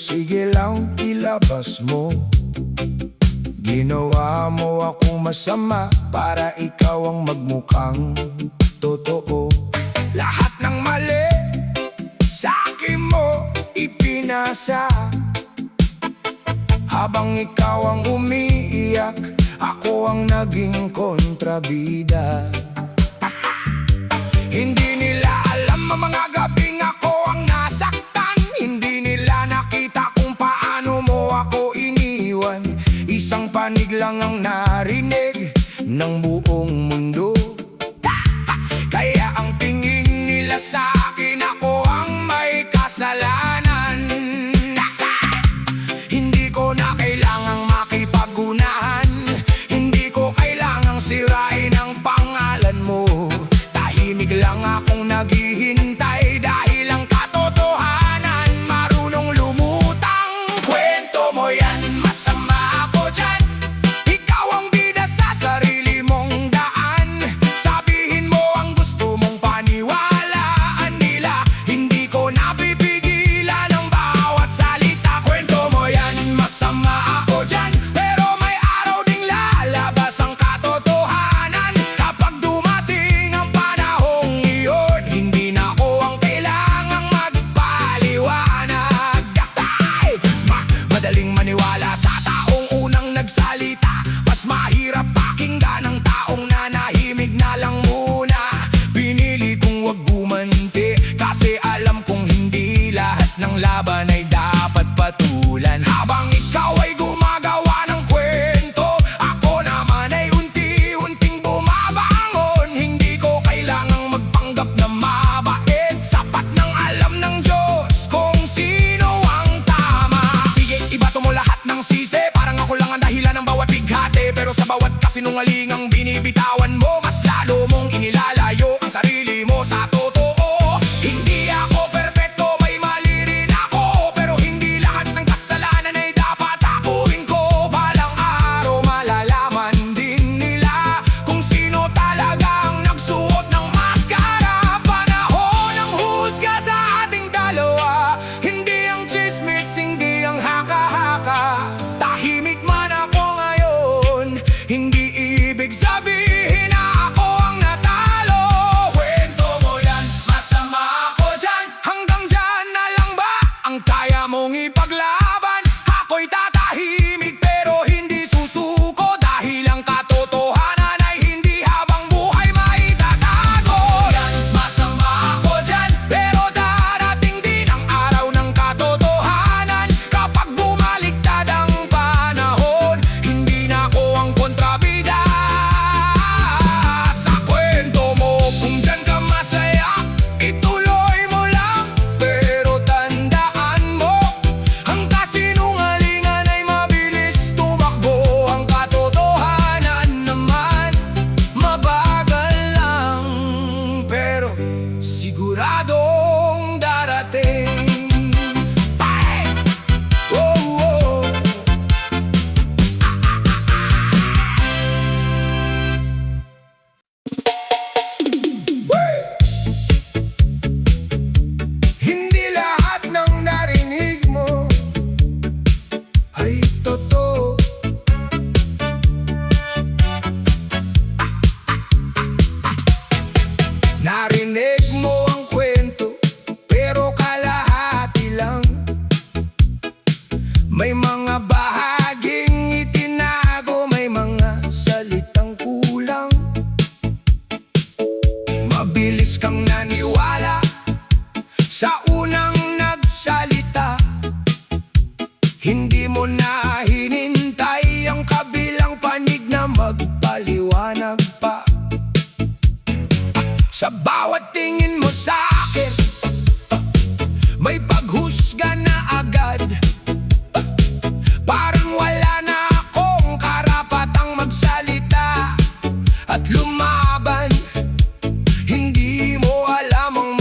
sige lang ilabas mo. Ginawa mo akong masama para ikaw ang magmukhang totoo. Lahat ng mali sa akin mo ipinasa. Habang ikaw ang umiiyak, ako ang naging kontrabida. Hindi nila alam ang mga gabing ako ang nasaktan. Hindi nila nakita kung paano mo ako iniwan. Isang panig lang ang narinig ng buong mundo. Kaya ang tingin nila sa akin, ako ang may kasalanan. Hindi ko na kailangang makipag-unahan. Hindi ko kailangang sirain ang pangalan mo. Tahimik lang akong naghihintay dahil ang katotohanan marunong lumutang. Kwento mo yan, masama ako dyan. Ikaw ang bida sa sarili mong daan. Sabihin mo ang gusto mong paniwalaan nila. Hindi ko napipigilan ang bawat salita. Kwento mo yan, masama ako dyan. Pero may araw ding lalabas ang katotohanan. Kapag dumating ang panahong iyon, hindi na ako ang kailangang magpaliwanag. Madaling maniwala sa taong unang nagsalita. Mas mahirap pakinggan ang taong nanahimik na lang muna. Pinili kong wag gumanti kasi alam kong hindi lahat ng laban ay dapat patulan. Habang ikaw ay gumagawa ng kwento, ako naman ay unti-unting bumabangon. Hindi ko kailangang magpanggap na mabait. Sapat ng alam ng Diyos kung sino ang tama. Sige, ibato mo lahat ng sisi. Parang ako lang ang dahilan ng bawat bighati. Pero sa bawat kasinungalingang binibitawan mo, mas lalo mong inilalayo ang sarili mo sa totoo. Hindi ako perpekto, may mali rin ako. Pero hindi lahat ng kasalanan ay dapat akuin ko. Balang araw malalaman din nila kung sino talagang nagsuot ng maskara. Panahon ang husga sa ating dalawa. Hindi ang chismis, hindi ang haka-haka. Tahimik man ako ngayon, hindi ibig sabihin na ako ang natalo. Kwento mo yan, masama ako dyan. Hanggang dyan na lang ba ang kaya mong ipaglaban? Ako'y tatahimik pero hindi susuko. Dahil ang katotohanan ay hindi habang buhay maitatago. Yan, masama ako dyan. Pero darating din ang araw ng katotohanan. Kapag bumaliktad ang panahon, hindi na ako ang kontrabida. Sa kwento mo, kung dyan ka masaya, ituloy mo lang. Pero tandaan mo, ang kasinungalingan ay mabilis tumakbo. Ang katotohanan naman, mabagal lang. Pero siguradong darating. Ay! Oh, oh. Hindi lahat ng narinig mo ay totoo. Narinig mo ang kwento, pero kalahati lang. May mga bahaging itinago, may mga salitang kulang. Mabilis kang naniwala sa unang nagsalita. Hindi mo na hinintay ang kabilang panig na magpaliwanag pa. Sa bawat tingin mo sa akin, may paghusga na agad. Parang wala na akong karapatang magsalita at lumaban. Hindi mo alam ang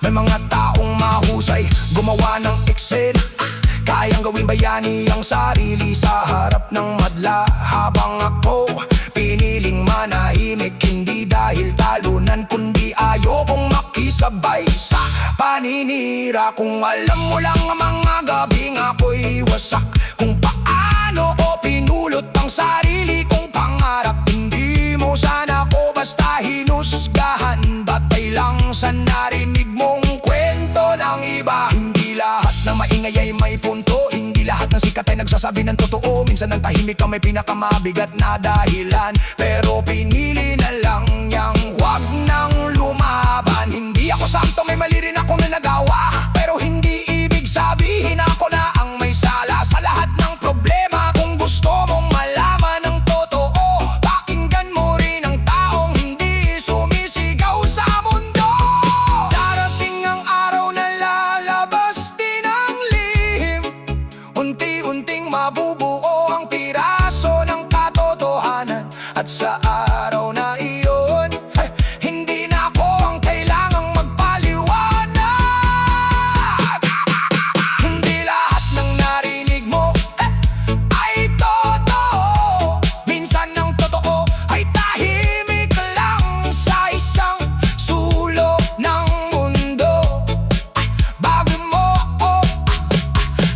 May mga taong mahusay gumawa ng eksena, kayang gawing bayani ang sarili sa harap ng madla. Habang ako piniling manahimik, hindi dahil talunan kundi ayokong makisabay sa paninira. Kung alam mo lang ang mga gabing ako'y wasak, kung paano ko pinulot ang sarili kong pangarap. Hindi mo sana ko basta hinusgahan, batay lang sa narinig mong kwento ng iba. Hindi lahat ng maingay ay may punto, hindi lahat ng sikat ay nagsasabi ng totoo. Minsan ang tahimik ang may pinakamabigat na dahilan, pero pinili na lang niyang wag nang lumaban. Hindi ako santo, may mali rin ako na nagawa, pero hindi ibig sabihin ako na ang may sala sa lahat ng problema. Kung gusto mong malaman ang totoo, pakinggan mo rin ang taong hindi sumisigaw sa mundo. Darating ang araw na lalabas din ang lihim, unti-unting mabubuo ang piraso ng katotohanan. At sa araw na iyon, hindi na ako ang kailangang magpaliwanag. Hindi lahat ng narinig mo ay totoo. Minsan ang totoo ay tahimik lang sa isang sulok ng mundo. Bago mo ako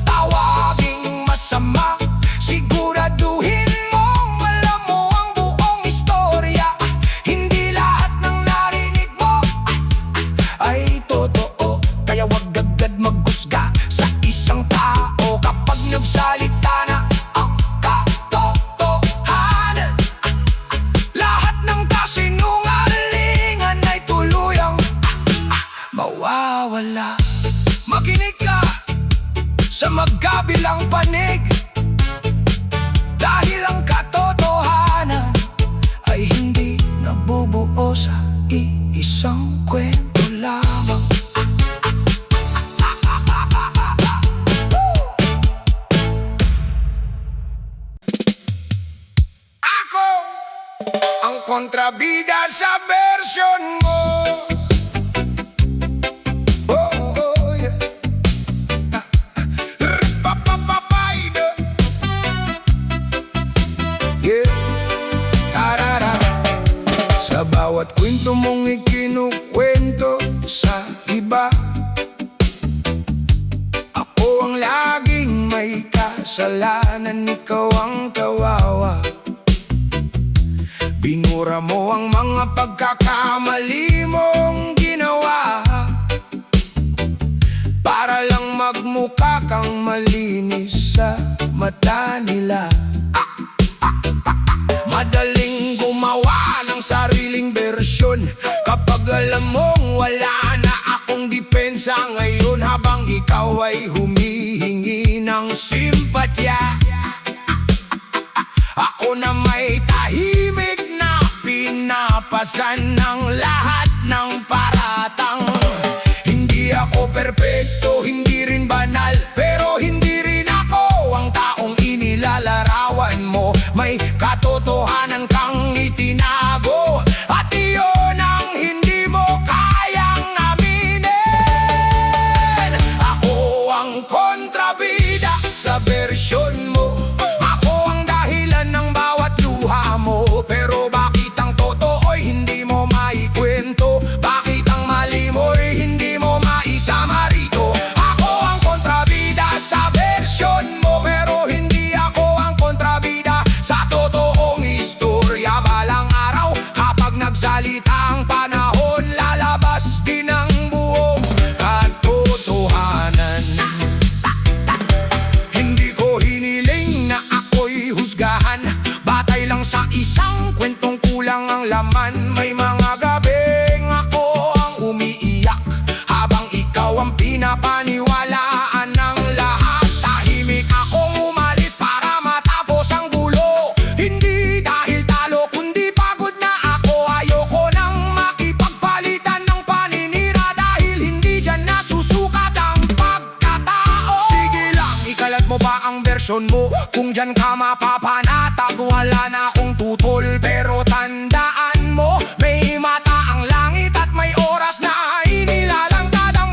tawaging masama, siguraduhin mong alam mo ang buong istorya. Hindi lahat ng narinig mo ay totoo, kaya wag agad maghusga sa isang tao kapag nagsalita na ang katotohanan. Lahat ng kasinungalingan ay tuluyang mawawala. Makinig ka sa magkabilang panig, dahil ang katotohanan ay hindi nabubuo sa iisang kwento lamang. Ako ang kontrabida sa version mo. Oh, oh, yeah. Pa-pa-pa-pa-ida. Yeah. Tarara. Sa bawat kwento mong ikinukwento sa iba, ako ang laging may kasalanan, ikaw ang kawawa. Binura mo ang mga pagkakamali mong ginawa, para lang magmukha kang malinis sa mata nila. Madaling gumawa ng sariling bersyon kapag alam mong wala na akong depensa ngayon, habang ikaw ay humihingi ng simpatya. Ako na may tahimik na pinapasan ng lahat ng paratang. Hindi ako perpekto, hindi rin banal, pero hindi rin ako ang taong inilalarawan mo. May katotohanan kang itinago, at iyon ang hindi mo kayang aminin. Ako ang kontrabida sa bersyon mo, ako ang dahilan ng bawat luha mo. Pero bakit ang totoo'y hindi mo maikwento? Bakit ang mali mo'y hindi mo maisama rito? Ako ang kontrabida sa bersyon mo, pero hindi ako ang kontrabida sa totoong istorya. Balang araw kapag nagsalita ang panahon, lalabas din ang buong katotohanan. Hindi ko hiniling na ako'y husgahan, batay lang sa isang kwentong kulang ang laman. May mga gabing ako ang umiiyak, habang ikaw ang pinapaniwalaan ng lahat. Tahimik akong umalis para matapos ang gulo, hindi dahil talo kundi pagod na ako. Ayoko nang makipagpalitan ng paninira, dahil hindi dyan nasusukat ang pagkatao. Sige lang, ikalat mo ba ang bersyon mo? Kung dyan ka mapapanatag, wala na akong tutol. Pero tandaan mo, may mata ang langit at may oras na inilalangtad ang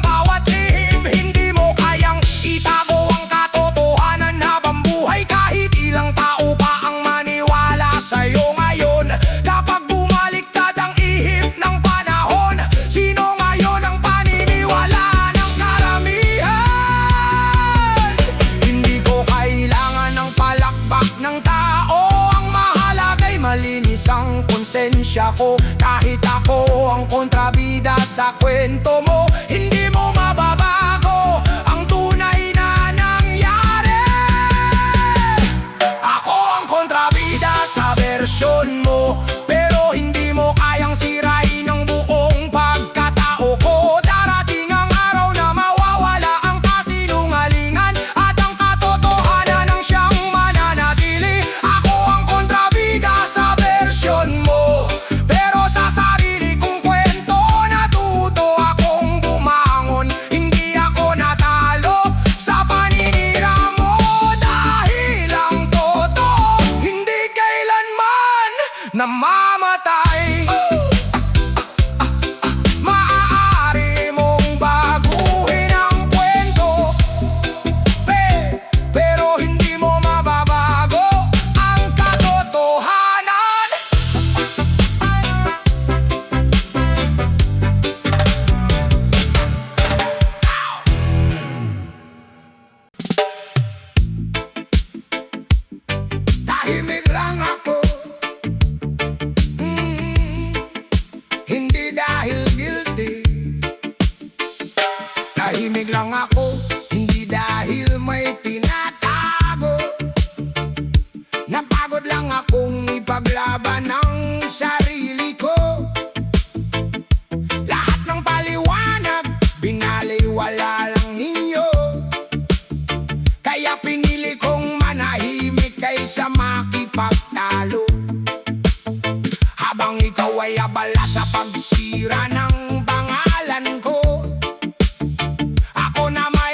lisensya ko. Kahit ako ang kontrabida sa kwento mo, hindi mo mababago ang tunay na nangyari. Ako ang kontrabida sa bersyon mo, pero hindi mo kayang sirain ang buong pagkatao ko. Darating ang araw na mawawala ang kasinungalingan at ang katotohanan ang siyang mananatili. Ako ang kontrabida sa bersyon mo, pero sa sarili kong kwento natuto akong bumangon. Hindi ako natalo sa paninira mo, dahil ang totoo hindi kailanman namamatay. Maaari mong baguhin ang kwento, pero hindi mo mababago ang katotohanan. Tahimik lang ako, hindi dahil guilty. Tahimik lang ako, hindi dahil may tinatago. Napagod lang akong ipaglaban ang sarili ko. Lahat ng paliwanag, binaliwala lang ninyo. Kaya pinili kong manahimik kaysa makipagtalo. Habang ikaw ay abala sa pagsira ng pangalan ko, ako naman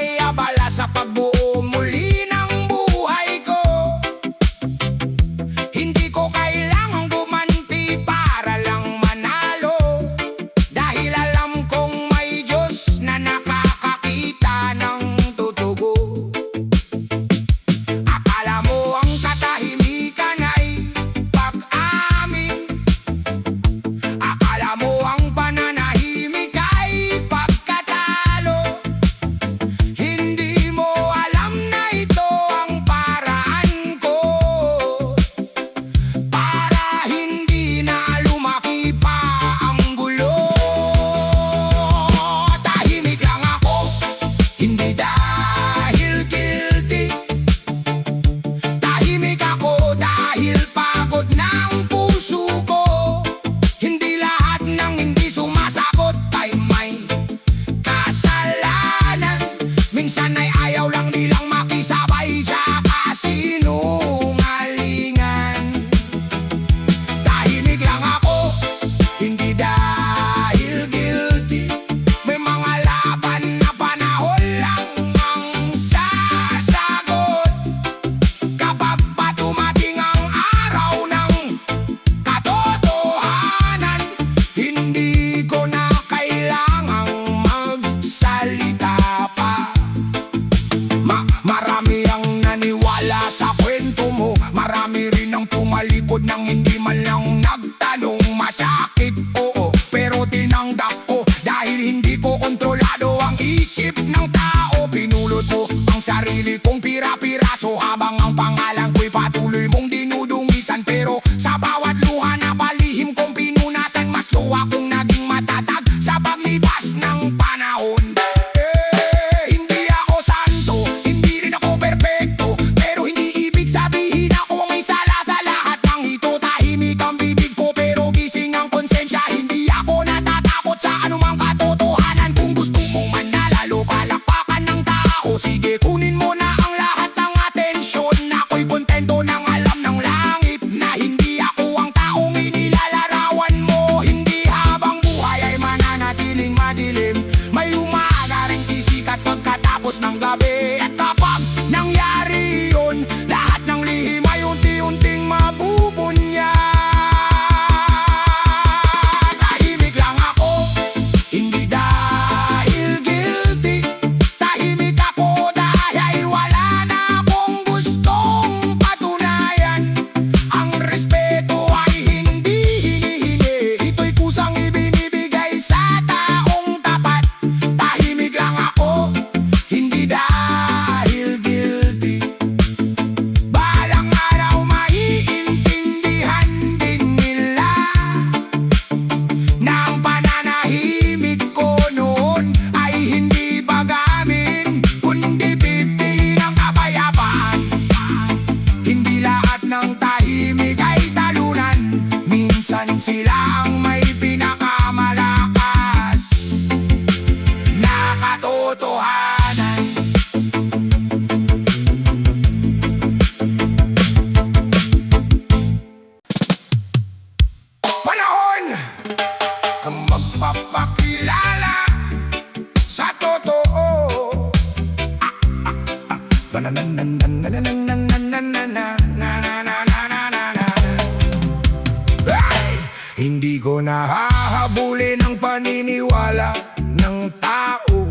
nahahabulin ang paniniwala ng tao.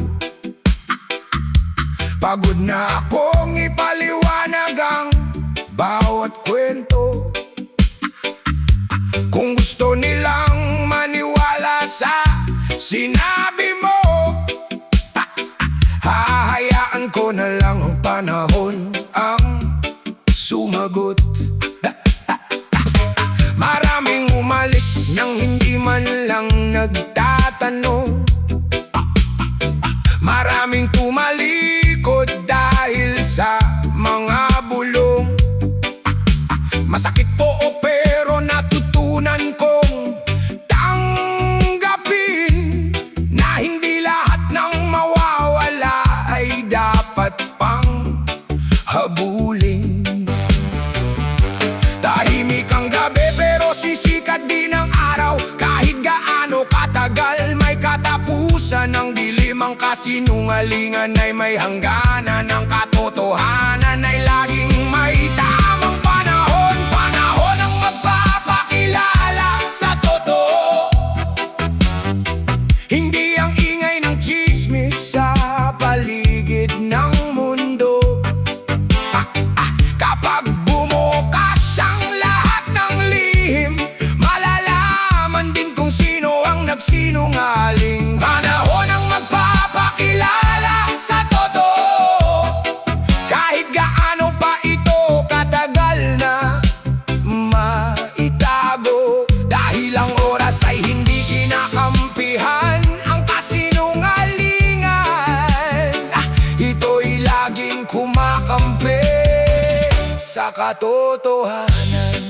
Pagod na akong ipaliwanag ang bawat kwento. Kung gusto nilang maniwala sa sinabi mo, hahayaan ko na lang ang panahon ang sumagot. Maraming umalis nang hindi man lang nagtatanong. Maraming tumalikod dahil sa mga bulong. Masakit po pero natutunan kong tanggapin na hindi lahat ng mawawala ay dapat pang habulin. Tahimik ang gabi pero sisikat din ang araw. Kahit gaano katagal may katapusan. Ang dilim, ang kasinungalingan ay may hangganan. Ang katotohanan ay laging may tamang panahon. Panahon ang magpapakilala sa totoo. Hindi ang ingay ng tsismis sa paligid ng mundo. Kapag bumukas ang lahat ng lihim, malalaman din kung sino ang nagsinungaling. Panahon ang magpapakilala sa totoo. Kahit gaano pa ito katagal na maitago. Dahil ang oras ay hindi kinakampihan ang kasinungalingan. Ito'y laging kumakampi sa katotohanan.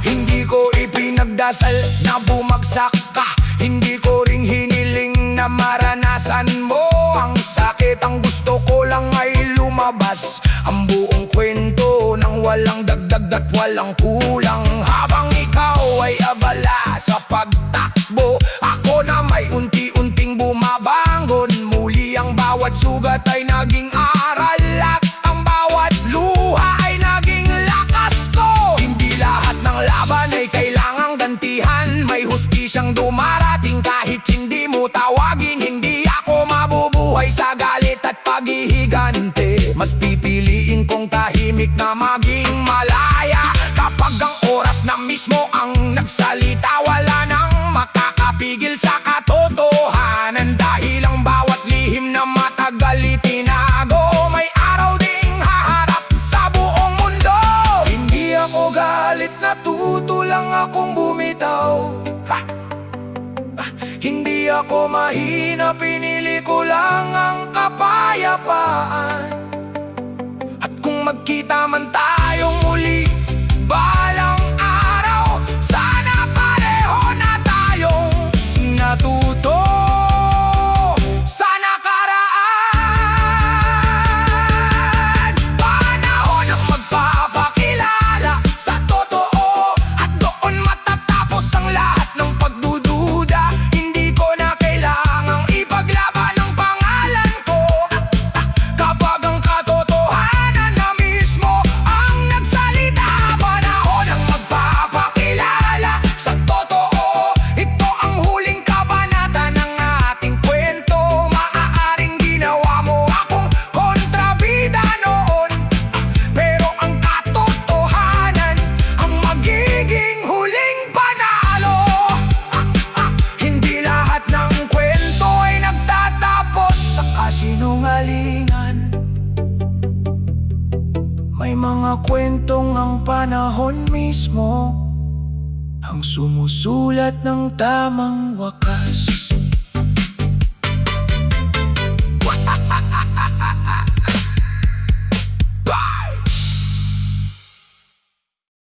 Hindi ko ipinagdasal na bumagsak ka. Hindi ko ring hiniling na maranasan mo ang sakit. Ang gusto ko lang ay lumabas ang buong kwento nang walang dagdag at walang kulang. Habang ikaw ay abala sa pagtakbo, ako na may unti-unting bumabangon. Muli ang bawat sugat ay naging aral at ang bawat luha ay naging lakas ko. Hindi lahat ng laban ay kailangang gantihan. May hustisyang dumarating kahit hindi mo tawagin. Hindi ako mabubuhay sa galit at paghihigante. Mas pipiliin kong tahimik na maging malaya. Kapag ang oras na mismo ang nagsalita, wala nang makakapigil sa katotohanan. Dahil ang bawat lihim na matagal itinago, may araw ding haharap sa buong mundo. Hindi ako galit, natuto lang akong bumitaw. Hindi ako mahina, pinili ko lang ang kapayapaan. At kung magkita man tayong muli balang araw, sana pareho na tayong natuto sa nakaraan. Panahon ang magpapakilala sa totoo, at doon matatapos ang lahat ng pagdududa. Hindi ko na kailangang ipaglaban ang pangalan ko. Kapag ang katotohanan na mismo ang nagsalita. Panahon ang magpapakilala sa totoo. Ito ang huling kabanata ng ating kwento. Maaaring ginawa mo akong kontrabida noon, pero ang katotohanan ang magiging huling panalo. Hindi lahat ng kwento ay nagtatapos sa kasinungalingan. May mga kwentong ang panahon mismo ang sumusulat ng tamang wakas.